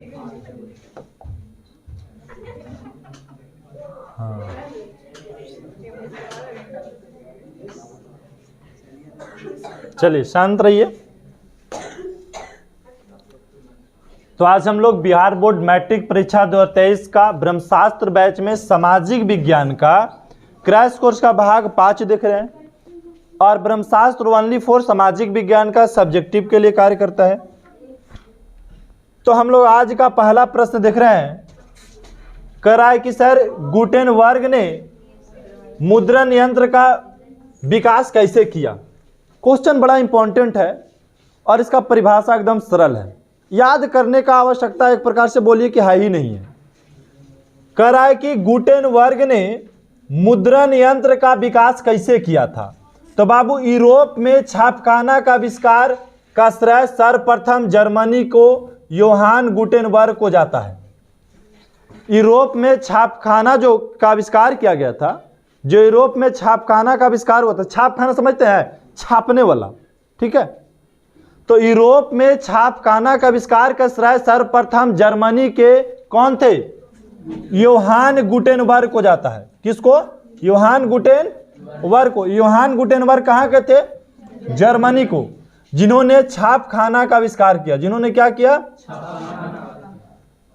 हाँ, चलिए शांत रहिए। तो आज हम लोग बिहार बोर्ड मैट्रिक परीक्षा 2023 का ब्रह्मशास्त्र बैच में सामाजिक विज्ञान का क्रैश कोर्स का भाग 5 देख रहे हैं। और ब्रह्मशास्त्र ओनली फॉर सामाजिक विज्ञान का सब्जेक्टिव के लिए कार्य करता है। तो हम लोग आज का पहला प्रश्न देख रहे हैं, कह रहा है कि सर गुटेनबर्ग ने मुद्रण यंत्र का विकास कैसे किया। क्वेश्चन बड़ा इंपॉर्टेंट है और इसका परिभाषा एकदम सरल है, याद करने का आवश्यकता एक प्रकार से बोलिए कि है ही नहीं है। कह रहा है कि गुटेनबर्ग ने मुद्रण यंत्र का विकास कैसे किया था। तो बाबू यूरोप में छापखाना का आविष्कार का श्रेय सर्वप्रथम जर्मनी को योहान गुटेनबर्ग को जाता है। यूरोप में छापखाना जो का आविष्कार किया गया था, जो यूरोप में छापखाना का आविष्कार हुआ था, छापखाना समझते हैं, छापने वाला, ठीक है। तो यूरोप में छापखाना का आविष्कार का श्रेय सर्वप्रथम जर्मनी के कौन थे, योहान गुटेनबर्ग को जाता है। किसको, योहान गुटेनबर्ग को। योहान गुटेनबर्ग कहाँ के थे, जर्मनी को, जिन्होंने छापखाना का आविष्कार किया। जिन्होंने क्या किया,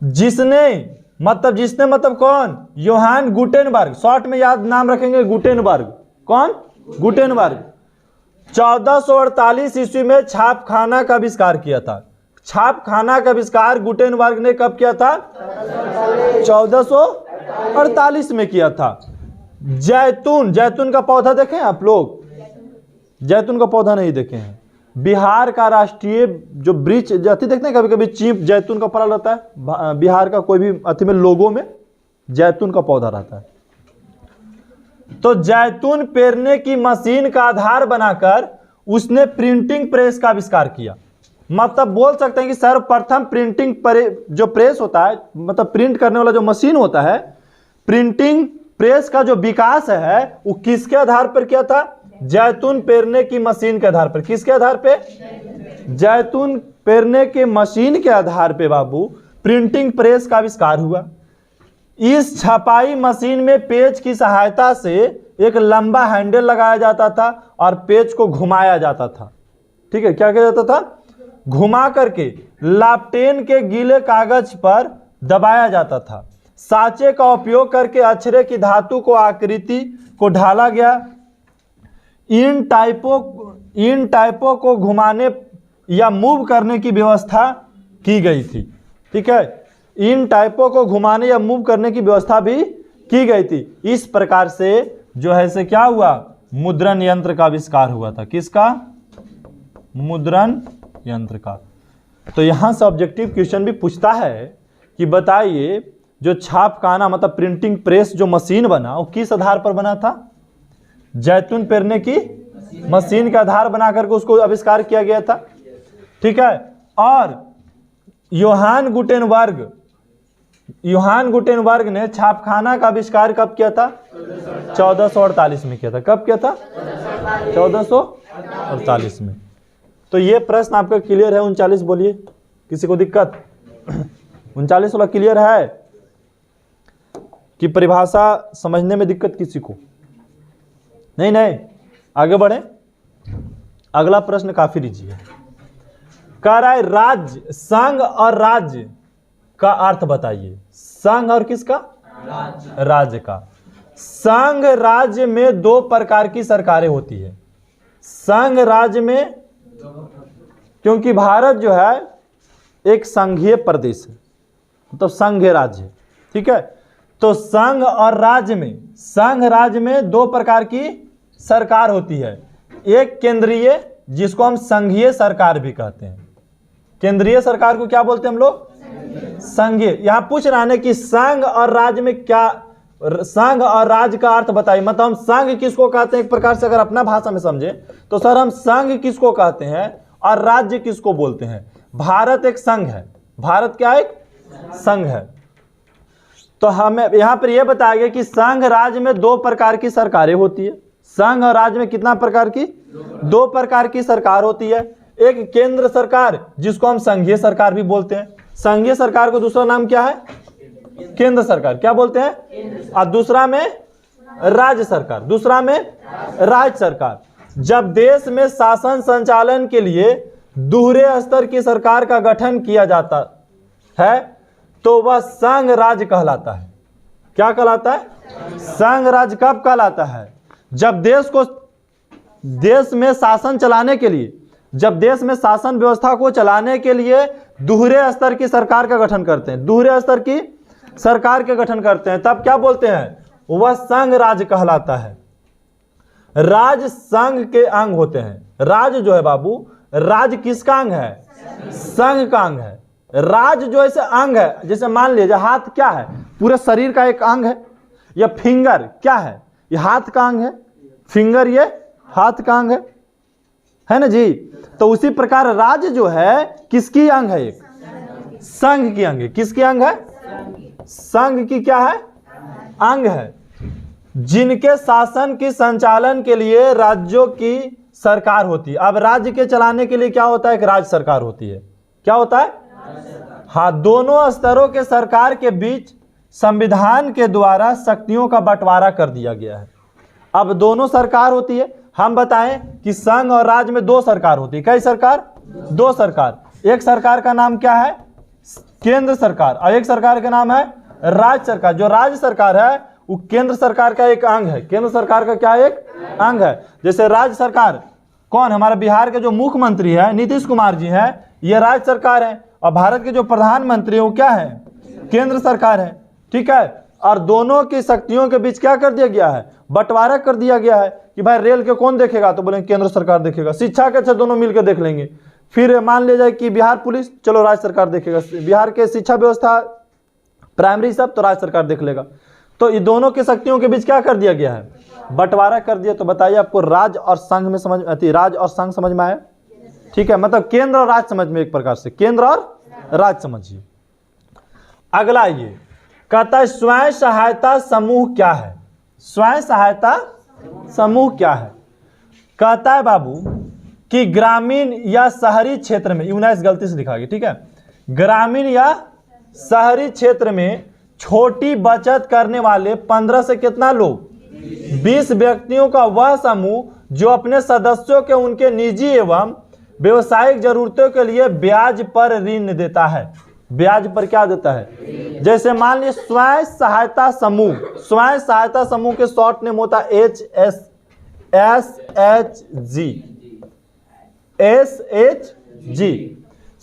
जिसने मतलब कौन, योहान गुटेनबर्ग, शॉर्ट में याद नाम रखेंगे गुटेनबर्ग। कौन, गुटेनबर्ग। 1448 ईस्वी में छापखाना का आविष्कार किया था। छापखाना का आविष्कार गुटेनबर्ग ने कब किया था, 1448 में किया था। जैतून का पौधा देखे आप लोग, जैतून का पौधा नहीं देखे हैं। बिहार का राष्ट्रीय जो वृक्ष जाति देखते हैं, कभी कभी चीप जैतून का फल रहता है। बिहार का कोई भी अति में लोगों में जैतून का पौधा रहता है। तो जैतून पेरने की मशीन का आधार बनाकर उसने प्रिंटिंग प्रेस का आविष्कार किया। मतलब बोल सकते हैं कि सर्वप्रथम प्रिंटिंग जो प्रेस होता है, मतलब प्रिंट करने वाला जो मशीन होता है, प्रिंटिंग प्रेस का जो विकास है वो किसके आधार पर किया था, जैतून पेरने की मशीन के आधार पर। किसके आधार पे, जैतून पेरने के मशीन के आधार पे बाबू प्रिंटिंग प्रेस का आविष्कार हुआ। इस छपाई मशीन में पेज की सहायता से एक लंबा हैंडल लगाया जाता था और पेज को घुमाया जाता था। ठीक है, क्या किया जाता था, घुमा करके लापटेन के गीले कागज पर दबाया जाता था। साँचे का उपयोग करके अक्षरे की धातु को आकृति को ढाला गया। इन टाइपों को घुमाने या मूव करने की व्यवस्था की गई थी। ठीक है, इन टाइपों को घुमाने या मूव करने की व्यवस्था भी की गई थी। इस प्रकार से जो है से क्या हुआ, मुद्रण यंत्र का आविष्कार हुआ था। किसका, मुद्रण यंत्र का। तो यहां से ऑब्जेक्टिव क्वेश्चन भी पूछता है कि बताइए जो छापखाना मतलब प्रिंटिंग प्रेस जो मशीन बना वो किस आधार पर बना था, जैतून पेरने की मशीन का आधार बना करके उसको आविष्कार किया गया था। ठीक है, और योहान गुटेनबर्ग ने छापखाना का आविष्कार कब किया था, 1448 में किया था। कब किया था, 1448 में। तो ये प्रश्न आपका क्लियर है। 39 बोलिए, किसी को दिक्कत, 39 वाला क्लियर है कि परिभाषा समझने में दिक्कत किसी को नहीं, आगे बढ़े। अगला प्रश्न काफी लीजिए। कह रहा है राज्य, संघ और राज्य का अर्थ बताइए। संघ और किसका, राज्य का। संघ राज्य में दो प्रकार की सरकारें होती है। संघ राज्य में, क्योंकि भारत जो है एक संघीय प्रदेश है, मतलब संघीय राज्य। ठीक है, तो संघ और राज्य में, संघ राज्य में दो प्रकार की सरकार होती है। एक केंद्रीय, जिसको हम संघीय सरकार भी कहते हैं। केंद्रीय सरकार को क्या बोलते हैं हम लोग, संघीय। यहां पूछ रहा है कि संघ और राज्य में क्या, संघ और राज्य का अर्थ बताइए। मतलब हम संघ किसको कहते हैं, एक प्रकार से अगर अपना भाषा में समझे तो सर हम संघ किसको कहते हैं और राज्य किसको बोलते हैं। भारत एक संघ है, भारत क्या एक संघ है। तो हमें यहां पर यह बताया गया कि संघ राज्य में दो प्रकार की सरकारें होती है। संघ और राज्य में कितना प्रकार की, दो प्रकार की सरकार होती है। एक केंद्र सरकार जिसको हम संघीय सरकार भी बोलते हैं, संघीय सरकार को दूसरा नाम क्या है? केंद्र सरकार। क्या बोलते हैं? और दूसरा में राज्य सरकार, दूसरा में राज्य सरकार। जब देश में शासन संचालन के लिए दोहरे स्तर की सरकार का गठन किया जाता है तो वह संघ राज्य कहलाता है। क्या कहलाता है? संघ राज्य कब कहलाता है? जब देश में शासन चलाने के लिए, जब देश में शासन व्यवस्था को चलाने के लिए दोहरे स्तर की सरकार का गठन करते हैं, दोहरे स्तर की सरकार के गठन करते हैं, तब क्या बोलते हैं? वह संघ राज्य कहलाता है। राज्य संघ के अंग होते हैं। राज्य जो है बाबू, राज्य किसका अंग है? संघ का अंग है। राज्य जो ऐसे अंग है, जैसे मान लीजिए हाथ क्या है? पूरे शरीर का एक अंग है। या फिंगर क्या है? ये हाथ का अंग है। फिंगर ये हाथ का अंग है ना जी। तो उसी प्रकार राज्य जो है किसकी अंग है? एक संघ की अंग है। किसकी अंग है? संघ की क्या है? अंग है। जिनके शासन की संचालन के लिए राज्यों की सरकार होती है। अब राज्य के चलाने के लिए क्या होता है? एक राज्य सरकार होती है। क्या होता है? हाँ, दोनों स्तरों के सरकार के बीच संविधान के द्वारा शक्तियों का बंटवारा कर दिया गया है। अब दोनों सरकार होती है। हम बताएं कि संघ और राज्य में दो सरकार होती है। कई सरकार? दो सरकार। एक सरकार का नाम क्या है? केंद्र सरकार। और एक सरकार का नाम है राज्य सरकार। जो राज्य सरकार है वो केंद्र सरकार का एक अंग है। केंद्र सरकार का क्या एक अंग है? जैसे राज्य सरकार कौन? हमारे बिहार के जो मुख्यमंत्री है नीतीश कुमार जी हैं, ये राज्य सरकार है। और भारत के जो प्रधानमंत्री है वो क्या है? केंद्र सरकार है। ठीक है। और दोनों की शक्तियों के बीच क्या कर दिया गया है? बंटवारा कर दिया गया है कि भाई रेल के कौन देखेगा? तो बोलेंगे केंद्र सरकार देखेगा। शिक्षा के अच्छे दोनों मिलकर देख लेंगे। फिर मान लिया जाए कि बिहार पुलिस, चलो राज्य सरकार देखेगा। बिहार के शिक्षा व्यवस्था प्राइमरी सब तो राज्य सरकार देख लेगा। तो ये दोनों की शक्तियों के बीच क्या कर दिया गया है? बंटवारा कर दिया। तो बताइए आपको राज्य और संघ में समझ आती? राज्य और संघ समझ में आया? ठीक है, मतलब केंद्र और राज्य समझ में, एक प्रकार से केंद्र और राज्य समझिए। अगला ये कहता है स्वयं सहायता समूह क्या है? स्वयं सहायता समूह क्या है? कहता है बाबू कि ग्रामीण या शहरी क्षेत्र में, 19 गलती से लिखा गया, ठीक है, ग्रामीण या शहरी क्षेत्र में छोटी बचत करने वाले 15 से कितना लोग? 20 व्यक्तियों का वह समूह जो अपने सदस्यों के उनके निजी एवं व्यवसायिक जरूरतों के लिए ब्याज पर ऋण देता है। ब्याज पर क्या देता है? जैसे मान लीजिए स्वयं सहायता समूह। स्वयं सहायता समूह के शॉर्ट नेम होता है SHG।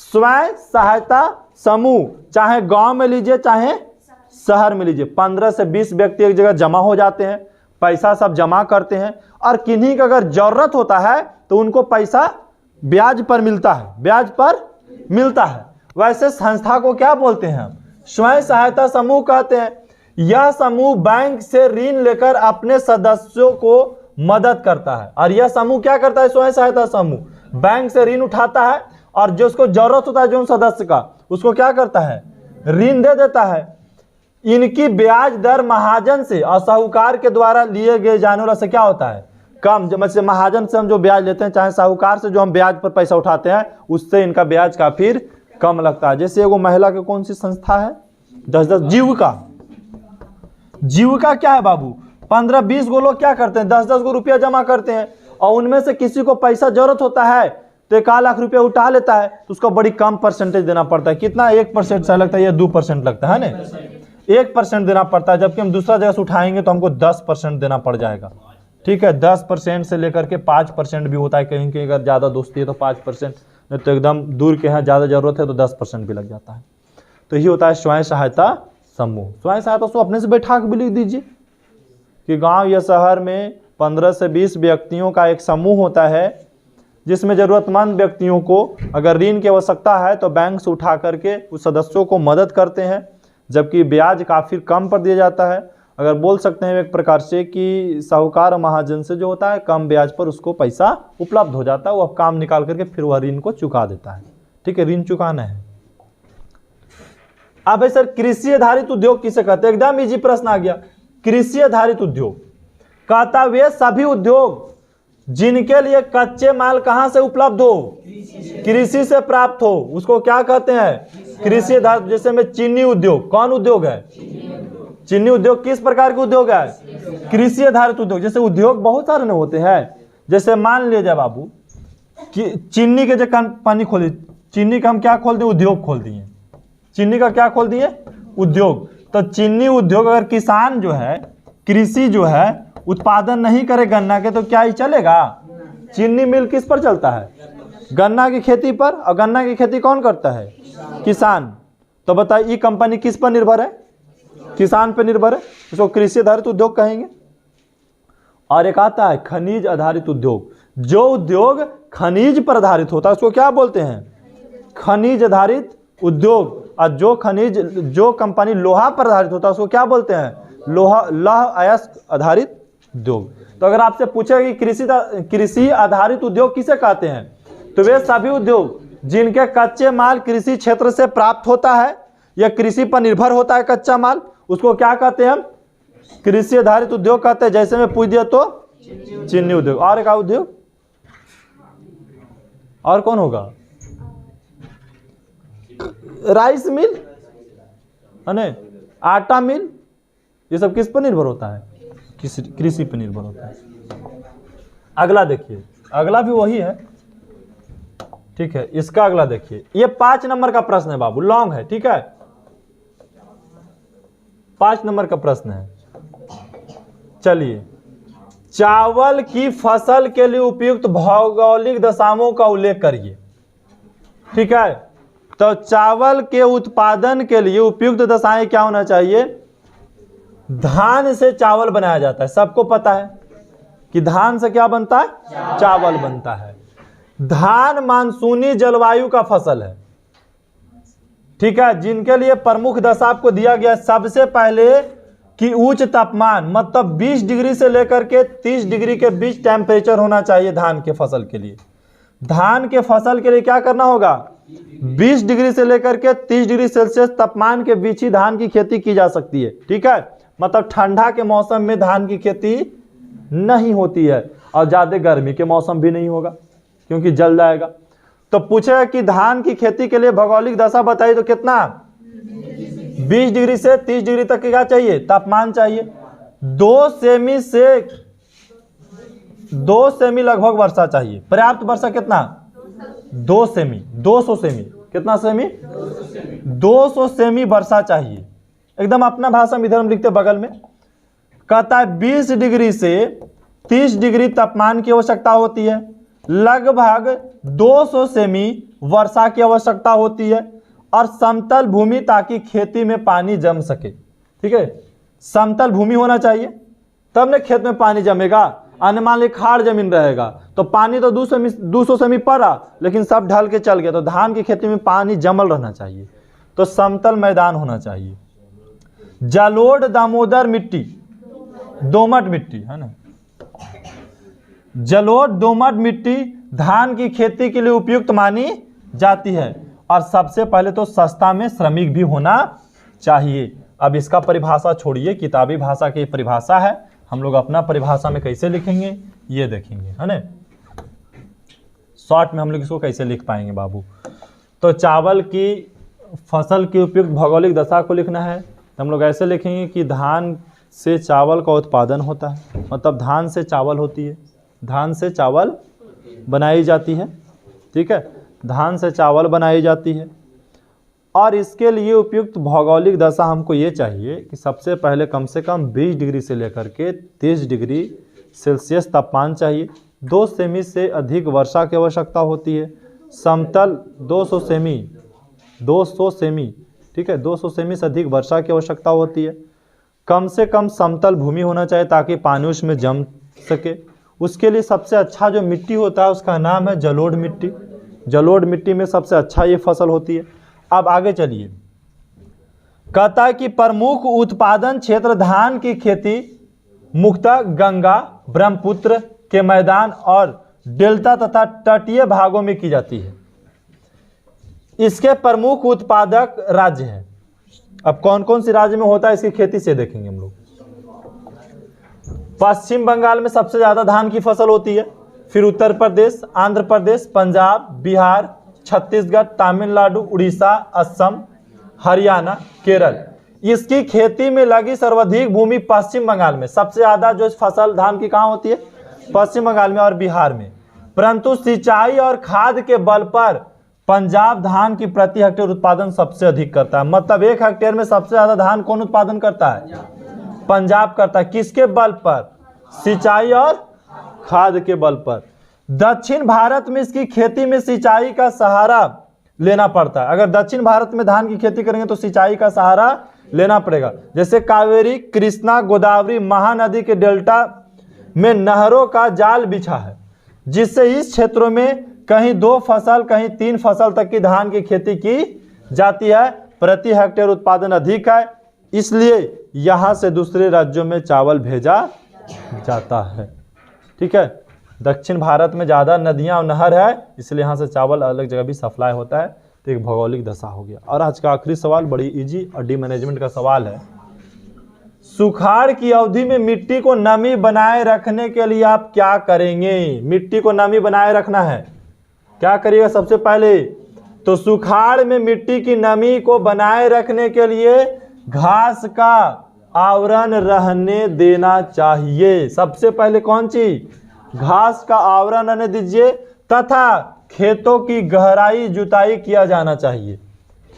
स्वयं सहायता समूह चाहे गांव में लीजिए चाहे शहर में लीजिए, 15 से 20 व्यक्ति एक जगह जमा हो जाते हैं, पैसा सब जमा करते हैं और किन्हीं का अगर जरूरत होता है तो उनको पैसा ब्याज पर मिलता है। ब्याज पर मिलता है। वैसे संस्था को क्या बोलते हैं हम? स्वयं सहायता समूह कहते हैं। यह समूह बैंक से ऋण लेकर अपने सदस्यों को मदद करता है। और यह समूह क्या करता है? स्वयं सहायता समूह बैंक से ऋण उठाता है और जो उसको जरूरत होता है जो सदस्य का, उसको क्या करता है? ऋण दे देता है। इनकी ब्याज दर महाजन से और साहूकार के द्वारा लिए गए जाने वाला से क्या होता है? कम। जैसे महाजन से हम जो ब्याज लेते हैं चाहे साहूकार से जो हम ब्याज पर पैसा उठाते हैं उससे इनका ब्याज काफी कम लगता है। जैसे एगो महिला की कौन सी संस्था है? 10-10 जीविका। जीविका क्या है बाबू? 15-20 गो लोग क्या करते हैं? 10-10 गो रुपया जमा करते हैं और उनमें से किसी को पैसा जरूरत होता है तो 1 लाख रुपया उठा लेता है तो उसको बड़ी कम परसेंटेज देना पड़ता है। कितना? 1% से लगता है या 2% लगता है ना? 1% देना पड़ता है। जबकि हम दूसरा जगह से उठाएंगे तो हमको 10% देना पड़ जाएगा। ठीक है, 10% से लेकर के 5% भी होता है। कहीं कहीं अगर ज़्यादा दोस्ती है तो 5%, नहीं तो एकदम दूर के यहाँ ज़्यादा जरूरत है तो 10% भी लग जाता है। तो ये होता है स्वयं सहायता समूह। स्वयं सहायता समूह अपने से बैठा के भी लिख दीजिए कि गांव या शहर में 15 से 20 व्यक्तियों का एक समूह होता है जिसमें ज़रूरतमंद व्यक्तियों को अगर ऋण की आवश्यकता है तो बैंक से उठा करके उस सदस्यों को मदद करते हैं, जबकि ब्याज काफ़ी कम पर दिया जाता है। अगर बोल सकते हैं एक प्रकार से कि साहूकार और महाजन से जो होता है कम ब्याज पर उसको पैसा उपलब्ध हो जाता है, वो अब काम निकाल करके फिर वह ऋण को चुका देता है। ठीक है, ऋण चुकाना है। अब सर कृषि आधारित उद्योग किसे कहते हैं? एकदम इजी प्रश्न आ गया। कृषि आधारित उद्योग कहता वे सभी उद्योग जिनके लिए कच्चे माल कहां से उपलब्ध हो, कृषि से प्राप्त हो, उसको क्या कहते हैं, कृषि आधारित। जैसे में चीनी उद्योग, कौन उद्योग है, चीनी उद्योग किस प्रकार के उद्योग है, कृषि आधारित उद्योग। जैसे उद्योग बहुत सारे न होते हैं, जैसे मान लीजिए बाबू कि चीनी के जो कंपनी खोली, चीनी का हम क्या खोल दिए, उद्योग खोल दिए, चीनी का क्या खोल दिए, उद्योग। तो चीनी उद्योग अगर किसान जो है, कृषि जो है उत्पादन नहीं करे गन्ना के, तो क्या ही चलेगा। चीनी मिल किस पर चलता है, गन्ना की खेती पर, और गन्ना की खेती कौन करता है, किसान। तो बताइए ये कंपनी किस पर निर्भर है, किसान पर निर्भर है, इसको कृषि आधारित उद्योग कहेंगे। और एक आता है खनिज आधारित उद्योग, जो उद्योग खनिज पर आधारित होता है उसको क्या बोलते हैं, खनिज आधारित उद्योग। और जो कंपनी लोहा पर आधारित होता है उसको क्या बोलते हैं, लौह अयस्क आधारित उद्योग। तो अगर आपसे पूछे कि कृषि आधारित उद्योग किसे कहते हैं, तो वे सभी उद्योग जिनके कच्चे माल कृषि क्षेत्र से प्राप्त होता है या कृषि पर निर्भर होता है कच्चा माल, उसको क्या कहते हैं हम, कृषि आधारित उद्योग कहते हैं। जैसे में पूछ दिया तो चीनी उद्योग। और एक उद्योग और कौन होगा, राइस मिल है ना, आटा मिल, ये सब किस पर निर्भर होता है, कृषि पर निर्भर होता है। अगला देखिए, अगला भी वही है, ठीक है। इसका अगला देखिए, ये 5 नंबर का प्रश्न है बाबू, लॉन्ग है, ठीक है, 5 नंबर का प्रश्न है। चलिए, चावल की फसल के लिए उपयुक्त भौगोलिक दशाओं का उल्लेख करिए, ठीक है। तो चावल के उत्पादन के लिए उपयुक्त दशाएं क्या होना चाहिए, धान से चावल बनाया जाता है, सबको पता है कि धान से क्या बनता है, चावल बनता है। धान मानसूनी जलवायु का फसल है, ठीक है, जिनके लिए प्रमुख दशा आपको दिया गया सबसे पहले कि उच्च तापमान, मतलब 20 डिग्री से लेकर के 30 डिग्री के बीच टेम्परेचर होना चाहिए धान के फसल के लिए। धान के फसल के लिए क्या करना होगा, 20 डिग्री से लेकर के 30 डिग्री सेल्सियस तापमान के बीच ही धान की खेती की जा सकती है, ठीक है। मतलब ठंडा के मौसम में धान की खेती नहीं होती है, और ज्यादा गर्मी के मौसम भी नहीं होगा क्योंकि जल जाएगा। तो पूछेगा कि धान की खेती के लिए भौगोलिक दशा बताइए, तो कितना, 20 डिग्री से 30 डिग्री तक क्या चाहिए, तापमान चाहिए। 2 सेमी लगभग वर्षा चाहिए, पर्याप्त वर्षा कितना, 2 सेमी, 200 सेमी, कितना सेमी, 200 सेमी वर्षा चाहिए। एकदम अपना भाषा में इधर हम लिखते बगल में, कहता है 20 डिग्री से 30 डिग्री तापमान की आवश्यकता होती है, लगभग 200 सेमी वर्षा की आवश्यकता होती है, और समतल भूमि ताकि खेती में पानी जम सके, ठीक है। समतल भूमि होना चाहिए तब न खेत में पानी जमेगा, मान ली खाड़ जमीन रहेगा तो पानी तो 200 सेमी पड़ा लेकिन सब ढल के चल गया, तो धान की खेती में पानी जमल रहना चाहिए, तो समतल मैदान होना चाहिए। जलोढ़ दामोदर मिट्टी, दोमट मिट्टी है ना, जलोढ़ दोमट मिट्टी धान की खेती के लिए उपयुक्त मानी जाती है। और सबसे पहले तो सस्ता में श्रमिक भी होना चाहिए। अब इसका परिभाषा छोड़िए, किताबी भाषा की परिभाषा है, हम लोग अपना परिभाषा में कैसे लिखेंगे ये देखेंगे, है ना। शॉर्ट में हम लोग इसको कैसे लिख पाएंगे बाबू। तो चावल की फसल की उपयुक्त भौगोलिक दशा को लिखना है, तो हम लोग ऐसे लिखेंगे कि धान से चावल का उत्पादन होता है, मतलब धान से चावल होती है, धान से चावल बनाई जाती है, ठीक है, धान से चावल बनाई जाती है। और इसके लिए उपयुक्त भौगोलिक दशा हमको ये चाहिए कि सबसे पहले कम से कम 20 डिग्री से लेकर के 30 डिग्री सेल्सियस तापमान चाहिए, 2 सेमी से अधिक वर्षा की आवश्यकता होती है, समतल 200 सेमी, ठीक है, 200 सेमी से अधिक वर्षा की आवश्यकता होती है, कम से कम समतल भूमि होना चाहिए ताकि पानी उसमें जम सके। उसके लिए सबसे अच्छा जो मिट्टी होता है उसका नाम है जलोढ़ मिट्टी, जलोढ़ मिट्टी में सबसे अच्छा ये फसल होती है। अब आगे चलिए, कहता है कि प्रमुख उत्पादन क्षेत्र धान की खेती मुख्यतः गंगा ब्रह्मपुत्र के मैदान और डेल्टा तथा तटीय भागों में की जाती है। इसके प्रमुख उत्पादक राज्य हैं। अब कौन कौन सी राज्य में होता है इसकी खेती से देखेंगे हम लोग। पश्चिम बंगाल में सबसे ज्यादा धान की फसल होती है, फिर उत्तर प्रदेश, आंध्र प्रदेश, पंजाब, बिहार, छत्तीसगढ़, तमिलनाडु, उड़ीसा, असम, हरियाणा, केरल। इसकी खेती में लगी सर्वाधिक भूमि पश्चिम बंगाल में। सबसे ज्यादा जो फसल धान की कहाँ होती है? पश्चिम बंगाल में और बिहार में। परंतु सिंचाई और खाद के बल पर पंजाब धान की प्रति हेक्टेयर उत्पादन सबसे अधिक करता है। मतलब 1 हेक्टेयर में सबसे ज्यादा धान कौन उत्पादन करता है? पंजाब करता है। किसके बल पर? सिंचाई और खाद के बल पर। दक्षिण भारत में इसकी खेती में सिंचाई का सहारा लेना पड़ता है। अगर दक्षिण भारत में धान की खेती करेंगे तो सिंचाई का सहारा लेना पड़ेगा। जैसे कावेरी, कृष्णा, गोदावरी, महानदी के डेल्टा में नहरों का जाल बिछा है, जिससे इस क्षेत्रों में कहीं 2 फसल कहीं 3 फसल तक की धान की खेती की जाती है। प्रति हेक्टेयर उत्पादन अधिक है, इसलिए यहां से दूसरे राज्यों में चावल भेजा जाता है। ठीक है, दक्षिण भारत में ज़्यादा नदियां और नहर है, इसलिए यहाँ से चावल अलग जगह भी सप्लाई होता है। तो एक भौगोलिक दशा हो गया। और आज का आखिरी सवाल बड़ी इजी और डी मैनेजमेंट का सवाल है। सुखाड़ की अवधि में मिट्टी को नमी बनाए रखने के लिए आप क्या करेंगे? मिट्टी को नमी बनाए रखना है, क्या करिएगा? सबसे पहले तो सुखाड़ में मिट्टी की नमी को बनाए रखने के लिए घास का आवरण रहने देना चाहिए। सबसे पहले कौन चीज? घास का आवरण रहने दीजिए, तथा खेतों की गहराई जुताई किया जाना चाहिए।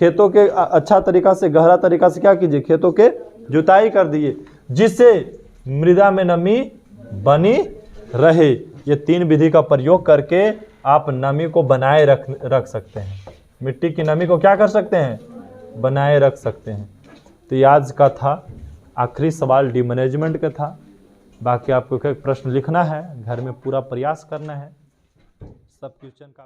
खेतों के अच्छा तरीका से, गहरा तरीका से क्या कीजिए? खेतों के जुताई कर दीजिए, जिससे मृदा में नमी बनी रहे। ये 3 विधि का प्रयोग करके आप नमी को बनाए रख सकते हैं। मिट्टी की नमी को क्या कर सकते हैं? बनाए रख सकते हैं। तो ये आज का था आखिरी सवाल, डी मैनेजमेंट का था। बाकी आपको एक प्रश्न लिखना है, घर में पूरा प्रयास करना है। सब क्वेश्चन का